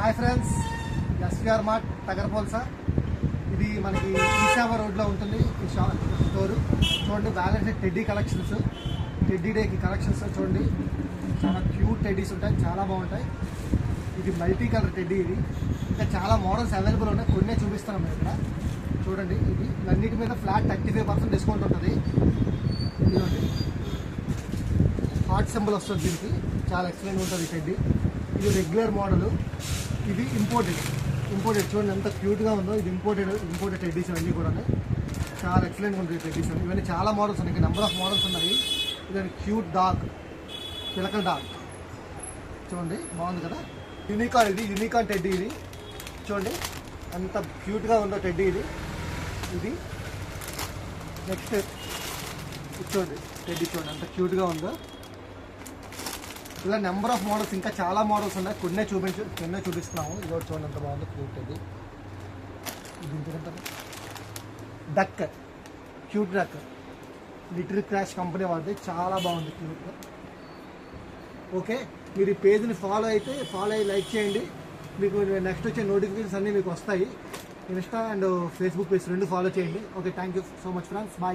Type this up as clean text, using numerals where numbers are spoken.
Hi friends, SVR mart Tagarapuvalasa. ఇది మనకి ఈశావ రోడ్లో ఉంటుంది ఈ స్టోరు. చూడండి, బ్యాలెన్స్ టెడ్డీ కలెక్షన్స్, టెడ్డీ డేకి కలెక్షన్స్ చూడండి. చాలా క్యూట్ టెడ్డీస్ ఉంటాయి, చాలా బాగుంటాయి. ఇది మల్టీ కలర్ టెడ్డీ. ఇది ఇంకా చాలా మోడల్స్ అవైలబుల్ ఉన్నాయి, కొన్నే చూపిస్తాను మేము ఇక్కడ. చూడండి, ఇది అన్నిటి మీద ఫ్లాట్ 35% డిస్కౌంట్ ఉంటుంది. ఇదిగోండి, హార్ట్ సింబల్ వస్తుంది దీనికి, చాలా ఎక్సలెంట్ ఉంటుంది టెడ్డీ. ఇది రెగ్యులర్ మోడల్, ఇది ఇంపోర్టెడ్. చూడండి ఎంత క్యూట్గా ఉందో. ఇది ఇంపోర్టెడ్ టెడ్డీస్ అన్నీ కూడా చాలా ఎక్సలెంట్గా ఉంటుంది టెడ్డీస్. ఇవన్నీ చాలా మోడల్స్ ఉన్నాయి, నెంబర్ ఆఫ్ మోడల్స్ ఉన్నాయి. ఇవన్నీ క్యూట్ డాగ్, పిలకల్ డాగ్ చూడండి, బాగుంది కదా. Unicorn teddy. ఇది చూడండి ఎంత క్యూట్గా ఉందో టెడ్డీ. ఇది నెక్స్ట్ చూడండి, టెడ్డీ చూడండి ఎంత క్యూట్గా ఉందో. ఇలా నెంబర్ ఆఫ్ మోడల్స్, ఇంకా చాలా మోడల్స్ ఉన్నాయి, కొన్నే చూపిస్తున్నాము. ఇది చూడండి ఎంత బాగుందో క్యూట్. ఇది duck, cute duck, little crash company వాడిది, చాలా బాగుంది క్యూట్. ఓకే, మీరు ఈ పేజ్ని ఫాలో అయ్యి లైక్ చేయండి. మీకు నెక్స్ట్ వచ్చే నోటిఫికేషన్స్ అన్నీ మీకు వస్తాయి. ఇన్స్టా అండ్ ఫేస్బుక్ పేజ్ రెండు ఫాలో చేయండి. Okay, thank you so much friends, bye.